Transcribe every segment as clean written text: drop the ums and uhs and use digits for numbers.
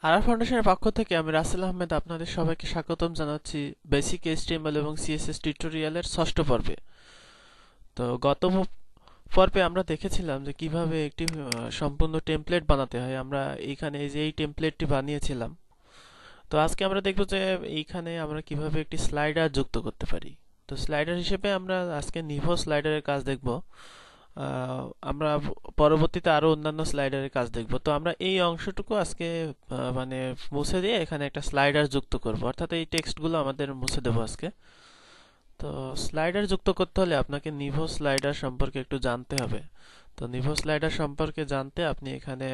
RR ফাউন্ডেশনের পক্ষ থেকে আমি রাসেল আহমেদ আপনাদের সবাইকে স্বাগতম জানাচ্ছি বেসিক এইচটিএমএল এবং সিএসএস টিউটোরিয়ালের ষষ্ঠ পর্বে। তো পর্বে আমরা দেখেছিলাম যে কিভাবে একটি সম্পূর্ণ টেমপ্লেট বানাতে হয়। আমরা এইখানে এই যে এই টেমপ্লেটটি বানিয়েছিলাম। তো আজকে আমরা দেখব যে এইখানে আমরা কিভাবে একটি স্লাইডার যুক্ত করতে পারি। তো স্লাইডার হিসেবে আমরা আজকে নিভো স্লাইডারের কাজ দেখব। আমরা পরবর্তীতে আরো অন্যান্য স্লাইডারের কাজ দেখব। তো আমরা এই অংশটুকু আজকে মানে মুছে দিয়ে এখানে একটা স্লাইডার যুক্ত করব, অর্থাৎ এই টেক্সটগুলো আমাদের মুছে দেবো আজকে। তো স্লাইডার যুক্ত করতে হলে আপনাকে নিভো স্লাইডার সম্পর্কে একটু জানতে হবে। তো নিভো স্লাইডার সম্পর্কে জানতে আপনি এখানে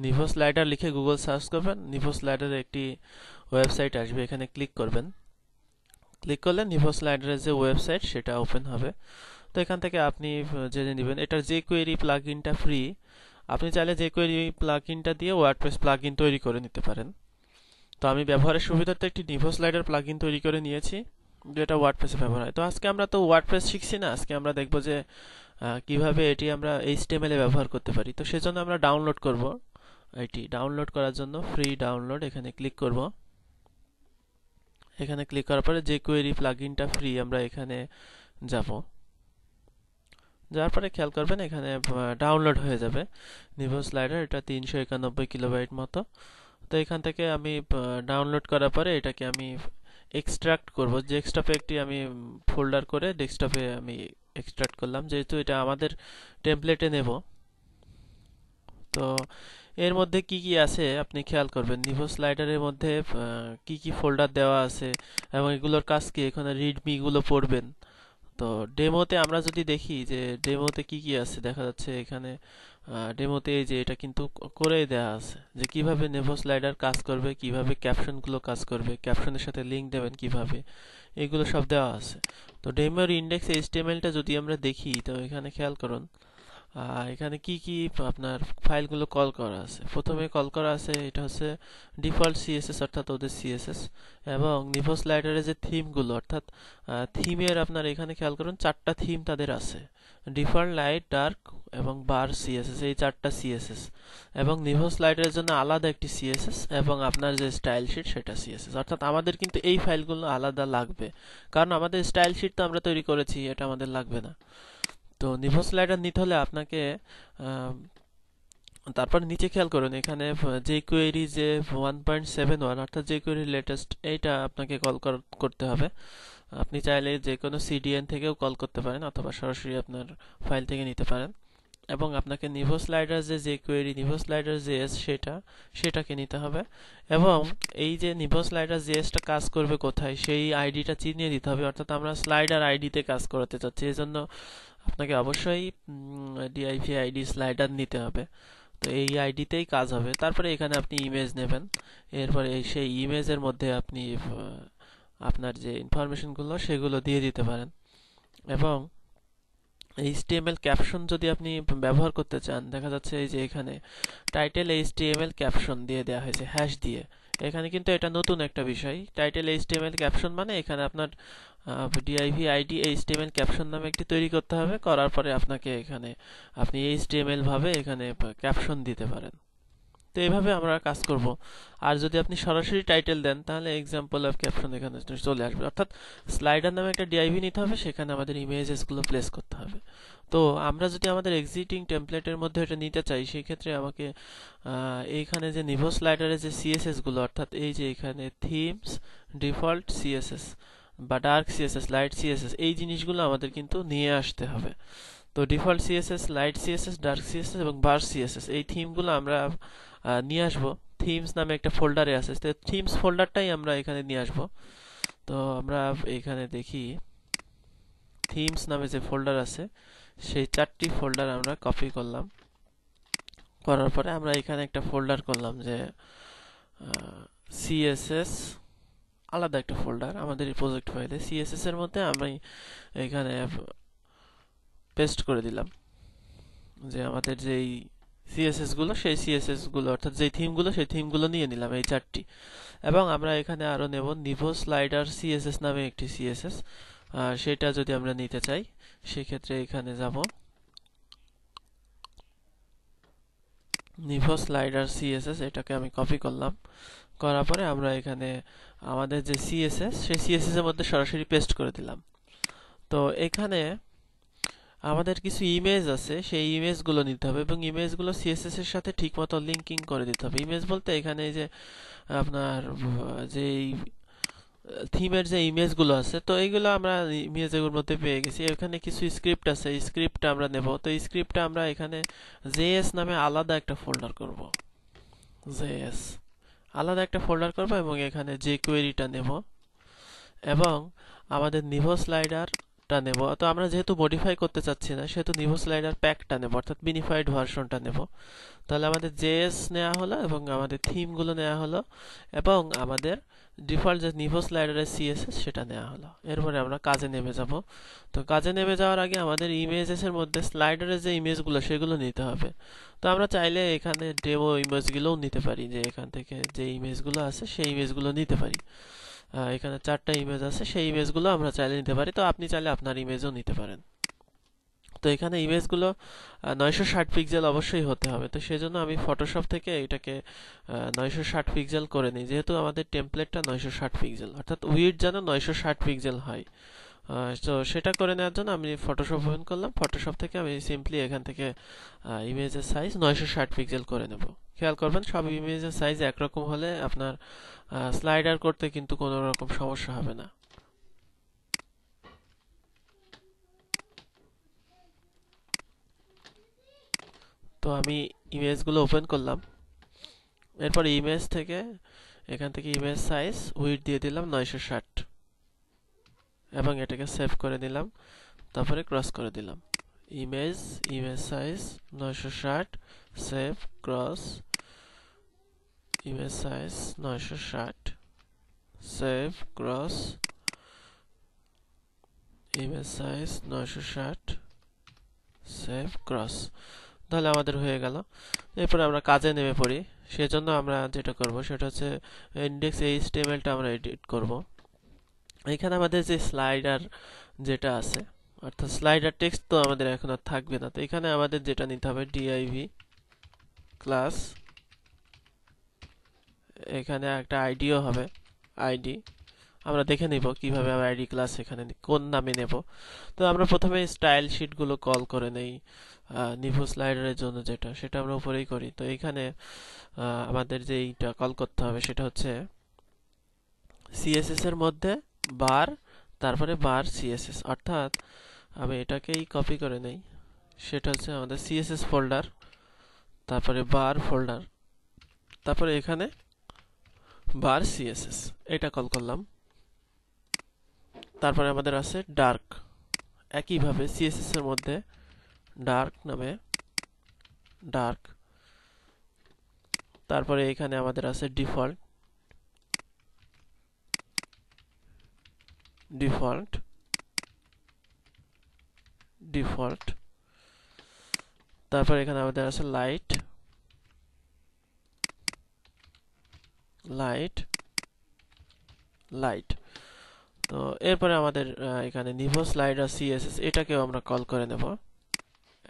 নিভো স্লাইডার লিখে গুগল সার্চ করবেন। নিভো স্লাইডারের একটি ওয়েবসাইট আসবে, এখানে ক্লিক করবেন। ক্লিক করলে নিভো স্লাইডারের যে ওয়েবসাইট সেটা ওপেন হবে। তো এখান থেকে আপনি জেনে নেবেন এটার jQuery প্লাগইনটা ফ্রি। আপনি চাইলে jQuery প্লাগইনটা দিয়ে ওয়ার্ডপ্রেস প্লাগইন তৈরি করে নিতে পারেন। তো আমি ব্যবহারের সুবিধার্থে একটি নিভো স্লাইডার প্লাগইন তৈরি করে নিয়েছি, যেটা ওয়ার্ডপ্রেসে ব্যবহার হয়। তো আজকে আমরা তো ওয়ার্ডপ্রেস শিখছি না, আজকে আমরা দেখব যে কিভাবে এটি আমরা HTML এ ব্যবহার করতে পারি। তো সেজন্য আমরা ডাউনলোড করব। এটি ডাউনলোড করার জন্য ফ্রি ডাউনলোড এখানে ক্লিক করব। এখানে ক্লিক করার পরে jQuery প্লাগইনটা ফ্রি, আমরা এখানে যাব। যার পরে খেয়াল করবেন এখানে ডাউনলোড হয়ে যাবে নিভো স্লাইডার। এটা 391 কিলোবাইট মতো। তো এখান থেকে আমি ডাউনলোড করার পরে এটাকে আমি এক্সট্রাক্ট করব। ডেস্কটপে একটি আমি ফোল্ডার করে ডেস্কটপে আমি এক্সট্রাক্ট করলাম, যেহেতু এটা আমাদের টেমপ্লেটে নেব। তো এর মধ্যে কি কি আছে আপনি খেয়াল করবেন। নিভো স্লাইডারের মধ্যে কি কি ফোল্ডার দেওয়া আছে এবং এগুলোর কাজ কি, এখানে রিডমি গুলো পড়বেন। তো ডেমোতে আমরা যদি দেখি যে ডেমোতে কি কি আছে, দেখা যাচ্ছে এখানে ডেমোতে এই যে এটা কিন্তু করেই দেওয়া আছে যে কিভাবে নেভো স্লাইডার কাজ করবে, কিভাবে ক্যাপশনগুলো কাজ করবে, ক্যাপশনের সাথে লিংক দেবেন কিভাবে, এগুলো সব দেওয়া আছে। তো ডেমোর ইন্ডেক্স এইচটিএমএলটা যদি আমরা দেখি, তো এখানে খেয়াল করুন এখানে কি কি আপনার ফাইলগুলো কল করা আছে। প্রথমে কল করা আছে এটা হচ্ছে ডিফল্ট সিএসএস, অর্থাৎ ওদের সিএসএস, এবং নিভো স্লাইডারের যে থিমগুলো, অর্থাৎ থিমের আপনার এখানে খেয়াল করুন চারটা থিম তাদের আছে। ডিফল্ট, লাইট, ডার্ক এবং বার সিএসএস, এই চারটা সিএসএস। এবং নিভো স্লাইডারের জন্য আলাদা একটি সিএসএস এবং আপনার যে স্টাইল শিট সেটা সিএসএস। অর্থাৎ আমাদের কিন্তু এই ফাইলগুলো আলাদা লাগবে, কারণ আমাদের স্টাইল শিট তো আমরা তৈরি করেছি, এটা আমাদের লাগবে না। তো নিভো স্লাইডার নিতে হলে আপনাকে তারপর নিচে খেয়াল করুন এখানে jQuery যে 1.71, অর্থাৎ jQuery লেটেস্ট, এইটা আপনাকে কল করতে হবে। আপনি চাইলে যে কোনো CDN থেকেও কল করতে পারেন অথবা সরাসরি আপনার ফাইল থেকে নিতে পারেন। এবং আপনাকে নিভো স্লাইডার যে jQuery নিভো স্লাইডার JS সেটাকে নিতে হবে। এবং এই যে নিভো স্লাইডার JS টা কাজ করবে কোথায় সেই আইডিটা চিনিয়ে দিতে হবে, অর্থাৎ আমরা স্লাইডার আইডিতে কাজ করাতে চাচ্ছি, এজন্য আপনাকে অবশ্যই div id স্লাইডার নিতে হবে। তো এই আইডিতেই কাজ হবে। তারপরে এখানে আপনি ইমেজ নেবেন, এরপরে সেই ইমেজের মধ্যে আপনি আপনার যে ইনফরমেশনগুলো সেগুলো দিয়ে দিতে পারেন। এবং HTML ক্যাপশন যদি আপনি ব্যবহার করতে চান, দেখা যাচ্ছে এই যে এখানে টাইটেল HTML ক্যাপশন দিয়ে দেওয়া হয়েছে হ্যাশ দিয়ে। এখানে কিন্তু এটা নতুন একটা বিষয়। টাইটেল HTML ক্যাপশন মানে এখানে আপনার div id HTML ক্যাপশন নামে একটি তৈরি করতে হবে। করার পরে আপনাকে এখানে আপনি HTML ভাবে এখানে ক্যাপশন দিতে পারেন। তো এইভাবে আমরা কাজ করব। আর যদি আপনি সরাসরি টাইটেল দেন তাহলে এক্সাম্পল অফ ক্যাপশন এখানে চলে আসবে। অর্থাৎ স্লাইডার নামে একটা div নিতে হবে, সেখানে আমাদের ইমেজেস গুলো প্লেস করতে হবে। তো আমরা যদি আমাদের এক্সিস্টিং টেমপ্লেটের মধ্যে এটা নিতে চাই, সেই ক্ষেত্রে আমাকে এইখানে যে নিভো স্লাইডারের যে সিএসএস গুলো, অর্থাৎ এই যে এখানে থিমস, ডিফল্ট সিএসএস বা ডার্ক সিএসএস, লাইট সিএসএস, এই জিনিসগুলো আমাদের কিন্তু নিয়ে আসতে হবে। তো default CSS, light CSS, dark CSS এবং বার সিএসএস, এই থিমগুলো আমরা নিয়ে আসবো। থিমস নামে একটা ফোল্ডারে আছে, তো থিমস ফোল্ডারটাই আমরা এখানে নিয়ে আসবো। তো আমরা এখানে দেখি থিমস নামে যে ফোল্ডার আছে সেই চারটি ফোল্ডার আমরা কপি করলাম। করার পরে আমরা এখানে একটা ফোল্ডার করলাম যে সিএসএস, আলাদা একটা ফোল্ডার আমাদের এই প্রজেক্ট ফাইলে। সিএসএস এর মধ্যে আমি এখানে পেস্ট করে দিলাম যে আমাদের যেই সিএসএস গুলো, সেই সিএসএস গুলো অর্থাৎ যেই থিমগুলো, সেই থিমগুলো নিয়ে নিলাম এই চারটি। এবং আমরা এখানে আরো নেব নিভো স্লাইডার সিএসএস নামে একটি সিএসএস। সেটা যদি আমরা নিতে চাই সেক্ষেত্রে এখানে যাব, নিভো স্লাইডার সিএসএস এটাকে আমি কপি করলাম, করার পরে আমরা এখানে আমাদের যে সিএসএস সেই সিএসএস এর মধ্যে সরাসরি পেস্ট করে দিলাম। তো এখানে আমাদের কিছু ইমেজ আছে, সেই ইমেজগুলো নিতে হবে এবং ইমেজগুলো সিএসএস এর সাথে ঠিকমতো লিঙ্কিং করে দিতে হবে। ইমেজ বলতে এখানে এই যে আপনার যেই থিমের যে ইমেজগুলো আছে, তো এইগুলো আমরা ইমেজের মধ্যে পেয়ে গেছি। এখানে কিছু স্ক্রিপ্ট আছে, এই স্ক্রিপ্টটা আমরা নেব। তো এই স্ক্রিপ্টটা আমরা এখানে জেএস নামে আলাদা একটা ফোল্ডার করব, জেএস আলাদা একটা ফোল্ডার করব এবং এখানে jQuery-টা নেব এবং আমাদের নিভো স্লাইডারটা নেব। তো আমরা যেহেতু মডিফাই করতে চাচ্ছি না, সেহেতু নিভো স্লাইডার প্যাকটা নেব, অর্থাৎ মিনিফাইড ভার্সনটা নেব। তাহলে আমাদের জেএস নেওয়া হলো এবং আমাদের থিমগুলো নেওয়া হলো এবং আমাদের ডিফল্ট যে নিভো স্লাইডারের সিএসএস সেটা নেওয়া হলো। এরপরে আমরা কাজে নেমে যাব। তো কাজে নেমে যাওয়ার আগে আমাদের ইমেজেসের মধ্যে স্লাইডারের যে ইমেজগুলো সেগুলো নিতে হবে। তো আমরা চাইলে এখানে ডেমো ইমেজগুলোও নিতে পারি, যে এখান থেকে যে ইমেজগুলো আছে সেই ইমেজগুলো নিতে পারি। এখানে 4টা ইমেজ আছে, সেই ইমেজগুলো আমরা চাইলে নিতে পারি। তো আপনি চাইলে আপনার ইমেজও নিতে পারেন। তো এখানে ইমেজগুলো 960 পিক্সেল অবশ্যই হতে হবে। তো সেজন্য আমি ফটোশপ থেকে এটাকে 960 পিক্সেল করে নিই, যেহেতু আমাদের টেমপ্লেটটা 960 পিক্সেল, অর্থাৎ উইডথ যেন 960 পিক্সেল হয়। তো সেটা করে নেওয়ার জন্য আমি ফটোশপ ওপেন করলাম। ফটোশপ থেকে আমি সিম্পলি এখান থেকে ইমেজের সাইজ 960 পিক্সেল করে নেব। খেয়াল করবেন সব ইমেজের সাইজ একরকম হলে আপনার স্লাইডার করতে কিন্তু কোনো রকম সমস্যা হবে না। তো আমি ইমেজগুলো ওপেন করলাম। এরপর ইমেজ থেকে এখান থেকে ইমেজ সাইজ উইডথ দিয়ে দিলাম 960 এবং এটাকে সেভ করে দিলাম। তারপরে ক্রস করে দিলাম। Image size 960, save, cross, image size 960, save, cross, image size 960, save, cross. তাহলে আমাদের হয়ে গেল। এরপরে আমরা কাজে নেমে পড়ি। সেজন্য আমরা যেটা করব সেটা হচ্ছে ইনডেক্স এইচটিএমএলটা আমরা এডিট করব। এখানে আমাদের যে স্লাইডার যেটা আছে, অর্থাৎ স্লাইডার টেক্সট তো আমাদের এখন আর থাকবে না। তো এখানে আমাদের যেটা নিতে হবে div ক্লাস, এখানে একটা আইডিও হবে, আইডি। আমরা দেখে নিব কিভাবে আমরা আইডি ক্লাস এখানে কোন নামে নেব। তো আমরা প্রথমে স্টাইল শিটগুলো কল করে নেই। নিভো স্লাইডারের জন্য যেটা, সেটা আমরা উপরেই করি। তো এখানে আমাদের যে এইটা কল করতে হবে সেটা হচ্ছে সিএসএস এর মধ্যে বার, তারপরে বার সিএসএস, অর্থাৎ আমি এটাকেই কপি করে নেই। সেটা হচ্ছে আমাদের সিএসএস ফোল্ডার, তারপরে বার ফোল্ডার, তারপরে এখানে বার সিএসএস, এটা কল করলাম। তারপরে আমাদের আছে ডার্ক, একইভাবে সিএসএস এর মধ্যে ডার্ক নামে ডার্ক, তারপরে এখানে আমাদের আছে ডিফল্ট, ডিফল্ট, ডিফল্ট, তারপর এখানে আমাদের আছে লাইট, লাইট, লাইট। তো এরপরে আমাদের এখানে নিভো স্লাইডার সিএসএস, এটাকেও আমরা কল করে নেব।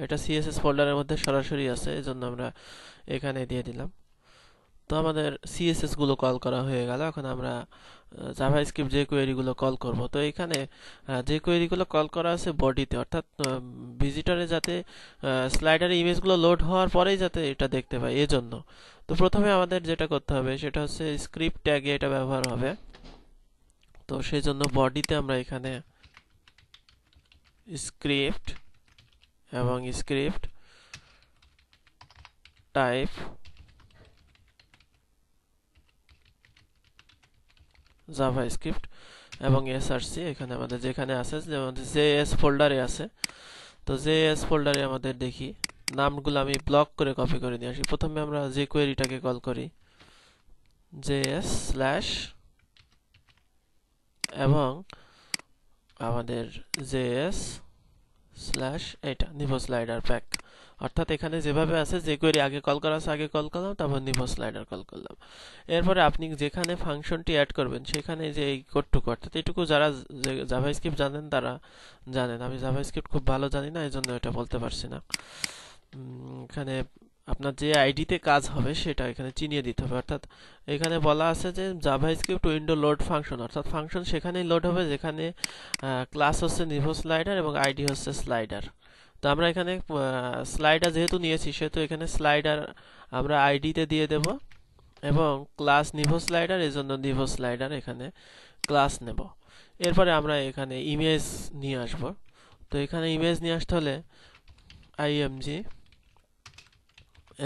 এটা সিএসএস ফোল্ডারের মধ্যে সরাসরি আছে, এজন্য আমরা এখানে দিয়ে দিলাম। তো আমাদের সিএসএস গুলো কল করা হয়ে গেল। এখন আমরা জাভাস্ক্রিপ্ট যে কোয়েরি গুলো কল করব। তো এখানে যে কোয়েরি গুলো কল করা আছে বডিতে, অর্থাৎ ভিজিটরে যাতে স্লাইডারে ইমেজগুলো লোড হওয়ার পরেই যাতে এটা দেখতে পায়, এজন্য। তো প্রথমে আমাদের যেটা করতে হবে সেটা হচ্ছে স্ক্রিপ্ট ট্যাগে এটা ব্যবহার হবে। তো সেই জন্য বডিতে আমরা এখানে স্ক্রিপ্ট এবং স্ক্রিপ্ট টাইপ জাভাস্ক্রিপ্ট এবং এসআরসি, এখানে আমাদের যেখানে আছে, যেমন জেএস ফোল্ডারে আছে। তো জেএস ফোল্ডারে আমাদের দেখি নামগুলো আমি ব্লক করে কপি করে নিয়ে আসি। প্রথমে আমরা যে কোয়েরিটাকে কল করি জেএস স্ল্যাশ এবং আমাদের জেএস স্ল্যাশ এটা নিভো স্লাইডার প্যাক, অর্থাৎ এখানে যেভাবে আছে যে কোয়েরি আগে কল করা আছে আগে কল করলাম, তারপর নিভো স্লাইডার কল করলাম। এরপরে আপনি যেখানে ফাংশনটি অ্যাড করবেন সেখানে যে এই কোডটুকু, অর্থাৎ এইটুকু যারা জাভাস্ক্রিপ্ট জানেন তারা জানেন। আমি জাভাস্ক্রিপ্ট খুব ভালো জানি না, এই জন্য এটা বলতে পারছি না। এখানে আপনার যে আইডিতে কাজ হবে সেটা এখানে চিনিয়ে দিতে হবে। অর্থাৎ এখানে বলা আছে যে জাভাস্ক্রিপ্ট উইন্ডো লোড ফাংশন, অর্থাৎ ফাংশন সেখানেই লোড হবে যেখানে ক্লাস হচ্ছে নিভো স্লাইডার এবং আইডি হচ্ছে স্লাইডার। তো আমরা এখানে স্লাইডার যেহেতু নিয়েছি সেহেতু এখানে স্লাইডার আমরা আইডিতে দিয়ে দেব এবং ক্লাস নিভো স্লাইডার, এই জন্য নিভো স্লাইডার এখানে ক্লাস নেব। এরপরে আমরা এখানে ইমেজ নিয়ে আসব। তো এখানে ইমেজ নিয়ে আসতে হলে img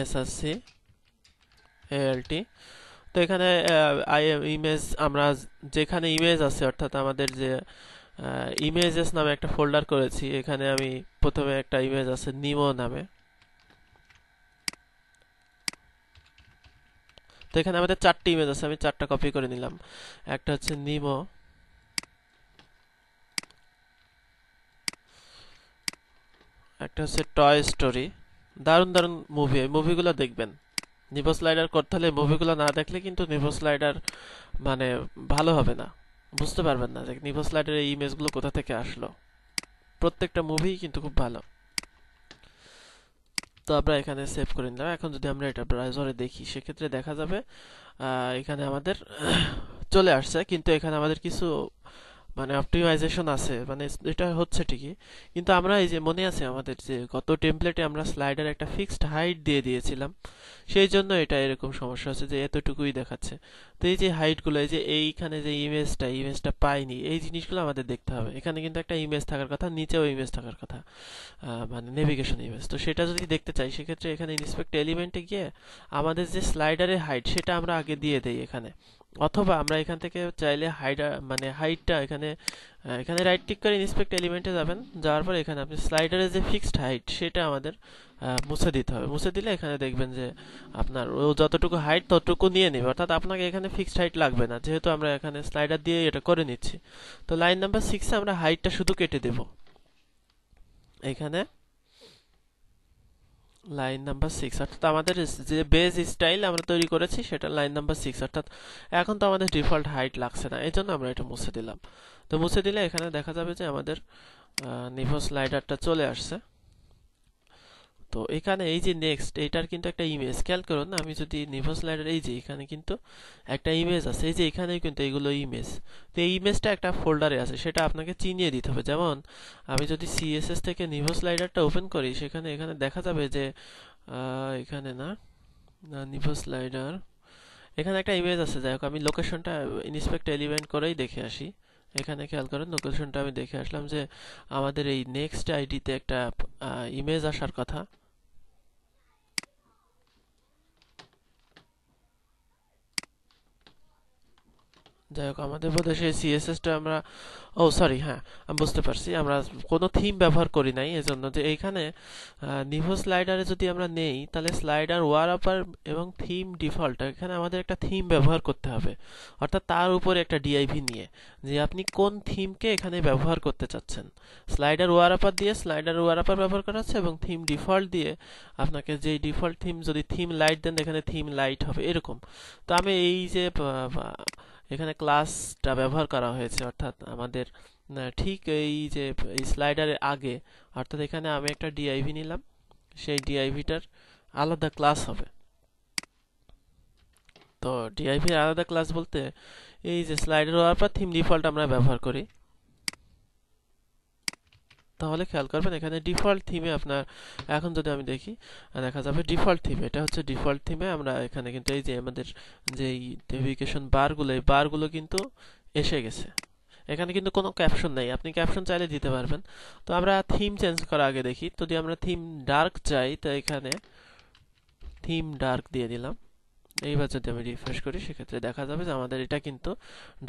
src alt। তো এখানে ইমেজ আমরা যেখানে ইমেজ আছে অর্থাৎ আমাদের যে ইমেজেস নামে একটা ফোল্ডার করেছি, এখানে আমি প্রথমে একটা ইমেজ আছে নিমো নামে। তো এখানে আমাদের 4টি ইমেজ আছে, আমি 4টা কপি করে নিলাম। একটা হচ্ছে নিমো, একটা হচ্ছে টয় স্টোরি। দারুণ দারুণ মুভি, এই মুভিগুলো দেখবেন। নিভো স্লাইডার করতে হলে মুভিগুলো না দেখলে কিন্তু নিভো স্লাইডার মানে ভালো হবে না, বুঝতে পারবেন না যে নিভো স্লাইডারের এই ইমেজগুলো কোথা থেকে আসলো। প্রত্যেকটা মুভি কিন্তু খুব ভালো। তো আমরা এখানে সেভ করে নিলাম। এখন যদি আমরা এটা ব্রাউজারে দেখি সেক্ষেত্রে দেখা যাবে এখানে আমাদের চলে আসছে, কিন্তু এখানে আমাদের কিছু মানে অপটিমাইজেশন আছে, মানে এটা হচ্ছে ঠিকই, কিন্তু আমরা এই যে মনে আছে আমাদের যে গত টেমপ্লেটে আমরা স্লাইডার একটা ফিক্সড হাইট দিয়ে দিয়েছিলাম, সেই জন্য এটা এরকম সমস্যা হচ্ছে যে এতটুকুই দেখাচ্ছে। তো এই যে হাইটগুলো, এই যে এইখানে যে ইমেজটা পাইনি, এই জিনিসগুলো আমাদের দেখতে হবে। এখানে কিন্তু একটা ইমেজ থাকার কথা, নিচেও ইমেজ থাকার কথা, মানে নেভিগেশন ইমেজ। তো সেটা যদি দেখতে চাই সেক্ষেত্রে এখানে ইন্সপেক্ট এলিমেন্টে গিয়ে আমাদের যে স্লাইডারের হাইট সেটা আমরা আগে দিয়ে দেই এখানে, অথবা আমরা এখান থেকে চাইলে হাইটটা এখানে এখানে রাইট ক্লিক করে ইন্সপেক্ট এলিমেন্টে যাবেন, যাওয়ার পর এখানে আপনি স্লাইডারের যে ফিক্সড হাইট সেটা আমাদের মুছে দিতে হবে। মুছে দিলে এখানে দেখবেন যে আপনার ও যতটুকু হাইট ততটুকু নিয়ে নেবে, অর্থাৎ আপনাকে এখানে ফিক্সড হাইট লাগবে না, যেহেতু আমরা এখানে স্লাইডার দিয়ে এটা করে নিচ্ছি। তো লাইন নাম্বার 6 আমরা হাইটটা শুধু কেটে দেব। এখানে লাইন নাম্বার 6, অর্থাৎ আমাদের যে বেজ স্টাইল আমরা তৈরি করেছি সেটা লাইন নাম্বার 6, অর্থাৎ এখন তো আমাদের ডিফল্ট হাইট লাগছে না, এই জন্য আমরা এটা মুছে দিলাম। তো মুছে দিলে এখানে দেখা যাবে যে আমাদের নিভো স্লাইডারটা চলে আসছে। তো এখানে এই যে নেক্সট, এটার কিন্তু একটা ইমেজ, খেয়াল করুন আমি যদি নিভো স্লাইডার, এই যে এখানে কিন্তু একটা ইমেজ আছে, এই যে এখানেও কিন্তু এইগুলো ইমেজ। তো এই ইমেজটা একটা ফোল্ডারে আছে, সেটা আপনাকে চিনিয়ে দিতে হবে। যেমন আমি যদি সিএসএস থেকে নিভো স্লাইডারটা ওপেন করি, এখানে দেখা যাবে যে এখানে না নিভো স্লাইডার, এখানে একটা ইমেজ আছে। যাই হোক আমি লোকেশনটা ইন্সপেক্ট এলিমেন্ট করেই দেখে আসি। এখানে খেয়াল করেন লোকেশনটা আমি দেখে আসলাম যে আমাদের এই নেক্সট আইডিতে একটা ইমেজ আসার কথা। যাই হোক আমাদের বোধহয় সেই সিএসএসটা আমরা, ও সরি, হ্যাঁ আমি বুঝতে পারছি, আমরা কোনো থিম ব্যবহার করি নাই, এজন্য যে এইখানে নিভো স্লাইডারে যদি আমরা নেই তাহলে স্লাইডার ওয়ার আপার এবং থিম ডিফল্ট, এখানে আমাদের একটা থিম ব্যবহার করতে হবে, অর্থাৎ তার উপরে একটা ডিআইভি নিয়ে যে আপনি কোন থিমকে এখানে ব্যবহার করতে চাচ্ছেন। স্লাইডার ওয়ার আপার দিয়ে স্লাইডার ওয়ার আপার ব্যবহার করা হচ্ছে, এবং থিম ডিফল্ট দিয়ে আপনাকে যেই ডিফল্ট থিম, যদি থিম লাইট দেন এখানে থিম লাইট হবে এরকম। তো আমি এই যে এখানে ক্লাসটা ব্যবহার করা হয়েছে, অর্থাৎ আমাদের ঠিক এই যে এই স্লাইডারের আগে, অর্থাৎ এখানে আমি একটা ডিআইভি নিলাম, সেই ডিআইভিটার আলাদা ক্লাস হবে। তো ডিআইভির আলাদা ক্লাস বলতে এই যে স্লাইডার হওয়ার পর থিম ডিফল্ট আমরা ব্যবহার করি, তাহলে খেয়াল করবেন এখানে ডিফল্ট থিমে আপনার, এখন যদি আমি দেখি দেখা যাবে ডিফল্ট থিমে, এটা হচ্ছে ডিফল্ট থিমে আমরা এখানে কিন্তু এই যে আমাদের যে নেভিগেশন বারগুলো, এই বারগুলো কিন্তু এসে গেছে। এখানে কিন্তু কোনো ক্যাপশন নেই, আপনি ক্যাপশন চাইলে দিতে পারবেন। তো আমরা থিম চেঞ্জ করার আগে দেখি, যদি আমরা থিম ডার্ক চাই তো এখানে থিম ডার্ক দিয়ে দিলাম। এইবার যদি আমি রিফ্রেশ করি সেক্ষেত্রে দেখা যাবে যে আমাদের এটা কিন্তু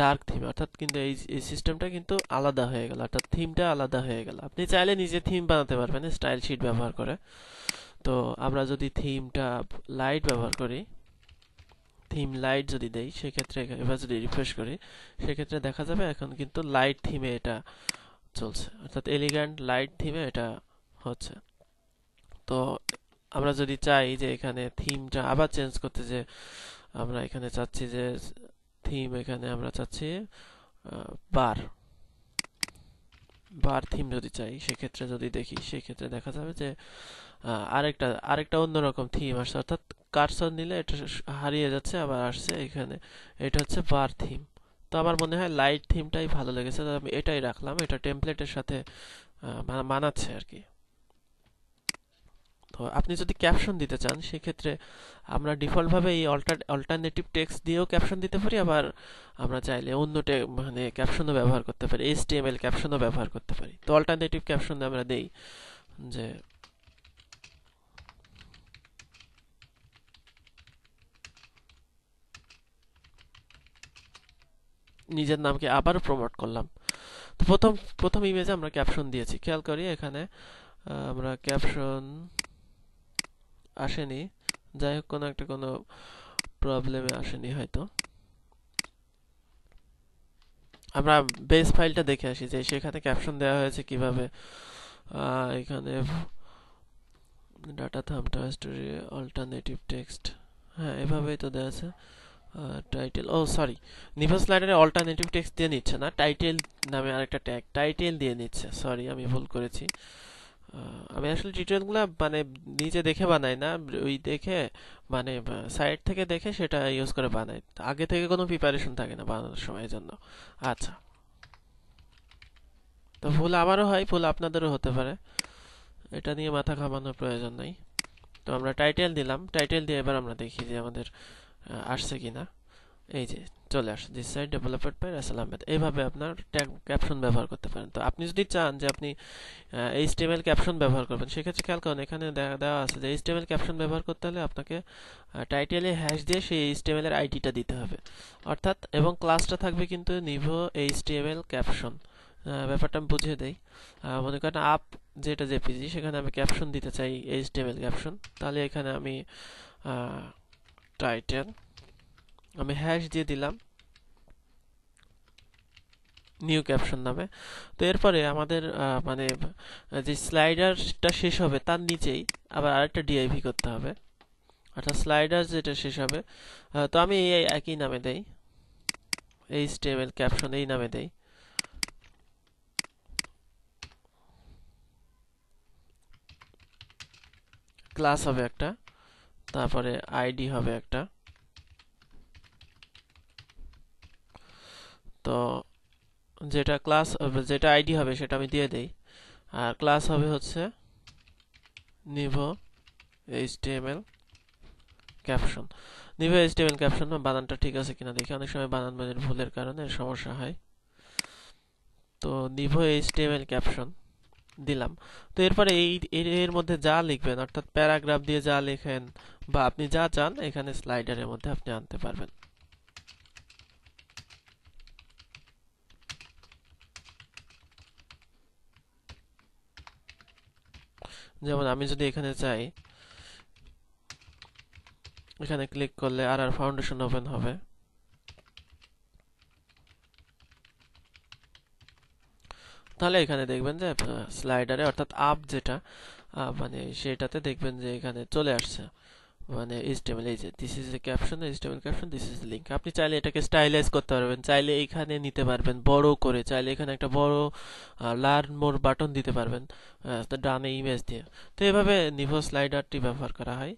ডার্ক থিম, অর্থাৎ কিন্তু এই সিস্টেমটা কিন্তু আলাদা হয়ে গেল, অর্থাৎ থিমটা আলাদা হয়ে গেল। আপনি চাইলে নিজে থিম বানাতে পারবেন স্টাইল শিট ব্যবহার করে। তো আমরা যদি থিমটা লাইট ব্যবহার করি, থিম লাইট যদি দেই সেক্ষেত্রে, এবার যদি রিফ্রেশ করি সেক্ষেত্রে দেখা যাবে এখন কিন্তু লাইট থিমে এটা চলছে, অর্থাৎ এলিগ্যান্ট লাইট থিমে এটা হচ্ছে। তো আমরা যদি চাই যে এখানে থিমটা আবার চেঞ্জ করতে, যে আমরা এখানে চাচ্ছি যে থিম, এখানে আমরা চাচ্ছি বার, বার থিম যদি চাই, সেক্ষেত্রে যদি দেখি, সেক্ষেত্রে দেখা যাবে যে আরেকটা অন্যরকম থিম আসছে, অর্থাৎ কার্সর নিলে এটা হারিয়ে যাচ্ছে, আবার আসছে এখানে। এটা হচ্ছে বার থিম। তো আমার মনে হয় লাইট থিমটাই ভালো লেগেছে, তো আমি এটাই রাখলাম। এটা টেমপ্লেটের সাথে মানাচ্ছে আর কি। তো আপনি যদি ক্যাপশন দিতে চান, সেক্ষেত্রে আমরা ডিফল্ট ভাবে এই অল্টারনেটিভ টেক্সট দিয়েও ক্যাপশন দিতে পারি, আবার আমরা চাইলে অন্য মানে ক্যাপশনও ব্যবহার করতে পারি, এইচটিএমএল ক্যাপশনও ব্যবহার করতে পারি। তো অল্টারনেটিভ ক্যাপশন আমরা দেই যে নিজের নামকে আবার প্রমোট করলাম। তো প্রথম ইমেজে আমরা ক্যাপশন দিয়েছি, খেয়াল করি এখানে আমরা ক্যাপশন আসেনি। যাই হোক, কোনো প্রবলেমে আসেনি হয়তো। আমরা বেস ফাইলটা দেখে আসি যে সেখানে ক্যাপশন দেওয়া হয়েছে কিভাবে। এখানে ডাটা থাম্বটা স্টোরি অল্টারনেটিভ টেক্সট, হ্যাঁ এভাবেই তো দেওয়া আছে। টাইটেল, ও সরি, নিভো স্লাইডারে অল্টারনেটিভ টেক্সট দিয়ে নিচ্ছে না, টাইটেল নামে আরেকটা ট্যাগ টাইটেল দিয়ে নিচ্ছে। সরি, আমি ভুল করেছি। আমি আসলে টিউটোরিয়ালগুলো মানে নিজে দেখে বানাই না, ওই দেখে মানে সাইট থেকে দেখে সেটা ইউজ করে বানাই। আগে থেকে কোনো প্রিপারেশন থাকে না বানানোর সময়, জন্য। আচ্ছা, তো ভুল আমারও হয়, ভুল আপনাদেরও হতে পারে, এটা নিয়ে মাথা ঘামানোর প্রয়োজন নাই। তো আমরা টাইটেল দিলাম, টাইটেল দিয়ে এবার আমরা দেখি যে আমাদের আসছে কিনা। এই যে চলে আসে, this site developed by Russell Ahmed. এইভাবে আপনার ট্যাগ ক্যাপশন ব্যবহার করতে পারেন। তো আপনি যদি চান যে আপনি এইচটিএমএল ক্যাপশন ব্যবহার করবেন, সেক্ষেত্রে খেয়াল করুন এখানে দেওয়া আছে যে এইচটিএমএল ক্যাপশন ব্যবহার করতে হলে আপনাকে টাইটেলে হ্যাশ দিয়ে সেই এইচটিএমএল এর আইডিটা দিতে হবে, অর্থাৎ, এবং ক্লাসটা থাকবে কিন্তু নিভো এইচটিএমএল ক্যাপশন। ব্যাপারটা আমি বুঝিয়ে দেই। মনে করেন আপ যেটা জেপিজি, সেখানে আমি ক্যাপশন দিতে চাই এইচটিএমএল ক্যাপশন, তাহলে এখানে আমি টাইটেল, আমি হ্যাশ দিয়ে দিলাম নিউ ক্যাপশন নামে। তো এরপরে আমাদের মানে যে স্লাইডারটা শেষ হবে তার নিচেই আবার আরেকটা ডিআইভি করতে হবে, অর্থাৎ স্লাইডার যেটা শেষ হবে। তো আমি এই একই নামে দেই, এইচটিএমএল ক্যাপশন এই নামে দেই। ক্লাস হবে একটা, তারপরে আইডি হবে একটা। তো যেটা আইডি হবে সেটা আমি দিয়ে দেই, আর ক্লাস হবে হচ্ছে নিভো এইচটিএমএল ক্যাপশন। নিভো এইচটিএমএল ক্যাপশন, বানানটা ঠিক আছে কিনা দেখি, অনেক সময় বানান ভুলের কারণে সমস্যা হয়। তো নিভো এইচটিএমএল ক্যাপশন দিলাম। তো এরপরে এর মধ্যে যা লিখবেন, অর্থাৎ প্যারাগ্রাফ দিয়ে যা লেখেন বা আপনি যা চান, এখানে স্লাইডারের মধ্যে আপনি আনতে পারবেন। যেমন আমি যদি এখানে চাই, এখানে ক্লিক করলে আর ফাউন্ডেশন ওপেন হবে। তাহলে এখানে দেখবেন যে স্লাইডারে, অর্থাৎ আপ যেটা মানে সেটাতে দেখবেন যে এখানে চলে আসছে মানে এইচটিএমএল, এই যে this is a caption, HTML caption, this is link. আপনি চাইলে এটাকে স্টাইলাইজ করতে পারবেন, চাইলে এখানে নিতে পারবেন বড় করে, চাইলে এখানে একটা বড় লার্ন মোর বাটন দিতে পারবেন ডানে ইমেজ দিয়ে। তো এভাবে নিভো স্লাইডারটি ব্যবহার করা হয়।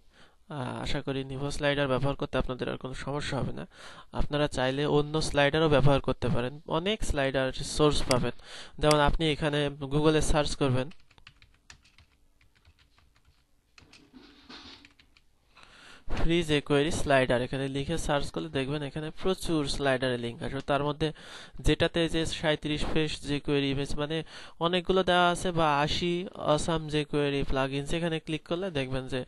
আশা করি নিভো স্লাইডার ব্যবহার করতে আপনাদের আর কোনো সমস্যা হবে না। আপনারা চাইলে অন্য স্লাইডারও ব্যবহার করতে পারেন, অনেক স্লাইডার সোর্স পাবেন। যেমন আপনি এখানে গুগলে সার্চ করবেন ফ্রি jQuery স্লাইডার, এখানে লিখে সার্চ করলে দেখবেন এখানে প্রচুর স্লাইডারের লিঙ্ক আসবে। তার মধ্যে যেটাতে যে 37 পেজ jQuery ইমেজ মানে অনেকগুলো দেওয়া আছে, বা 80 অসাম jQuery প্লাগইনস, এখানে ক্লিক করলে দেখবেন যে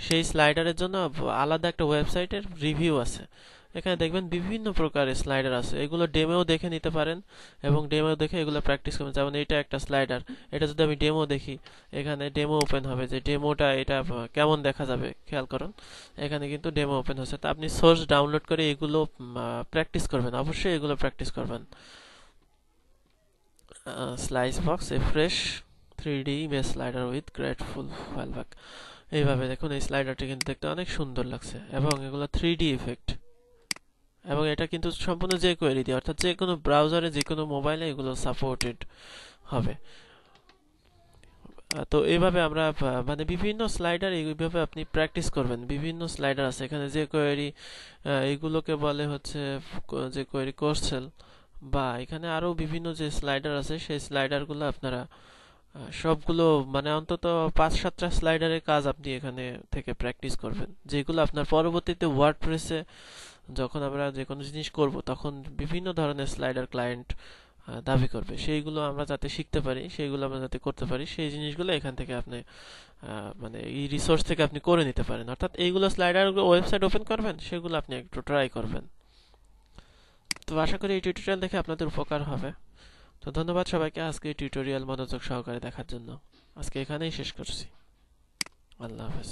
সেই স্লাইডারের জন্য আলাদা একটা ওয়েবসাইটের রিভিউ আছে। এখানে দেখবেন বিভিন্ন প্রকারের স্লাইডার আছে, এগুলো ডেমোও দেখে নিতে পারেন, এবং ডেমো দেখে এগুলো প্র্যাকটিস করবেন। যেমন এটা একটা স্লাইডার, এটা যদি আমি ডেমো দেখি, এখানে ডেমো ওপেন হবে, যে ডেমোটা এটা কেমন দেখা যাবে খেয়াল করুন, এখানে কিন্তু ডেমো ওপেন হচ্ছে। তো আপনি সোর্স ডাউনলোড করে এগুলো প্র্যাকটিস করবেন, অবশ্যই এগুলো প্র্যাকটিস করবেন। Slice box, a fresh 3D image slider with grateful file back. এইভাবে দেখুন এই স্লাইডারটি কিন্তু দেখতে অনেক সুন্দর লাগছে, এবং এগুলো 3D ইফেক্ট। এবং এটা কিন্তু সম্পূর্ণ jQuery দিয়ে, অর্থাৎ যে কোনো ব্রাউজারে যে কোনো মোবাইলে এগুলো সাপোর্টেড হবে। তো এইভাবে আমরা মানে বিভিন্ন স্লাইডার এইভাবে আপনি প্র্যাকটিস করবেন। বিভিন্ন স্লাইডার আছে এখানে, jQuery এইগুলোকে বলে হচ্ছে jQuery কোর্সেল, বা এখানে আরো বিভিন্ন যে স্লাইডার আছে সেই স্লাইডারগুলো আপনারা সবগুলো মানে অন্তত 5-7টা স্লাইডারের কাজ আপনি এখানে থেকে প্র্যাকটিস করবেন, যেগুলো আপনার পরবর্তীতে ওয়ার্ডপ্রেসে যখন আমরা যে কোনো জিনিস করব তখন বিভিন্ন ধরনের স্লাইডার ক্লায়েন্ট দাবি করবে, সেইগুলো আমরা যাতে শিখতে পারি, সেইগুলো আমরা যাতে করতে পারি, সেই জিনিসগুলো এখান থেকে আপনি মানে এই রিসোর্স থেকে আপনি করে নিতে পারেন। অর্থাৎ এইগুলো স্লাইডার ওয়েবসাইট ওপেন করবেন, সেগুলো আপনি একটু ট্রাই করবেন। তো আশা করি এই টিউটোরিয়াল দেখে আপনাদের উপকার হবে। তো ধন্যবাদ সবাইকে আজকে এই টিউটোরিয়াল মনোযোগ সহকারে দেখার জন্য। আজকে এখানেই শেষ করছি। আল্লাহ হাফেজ।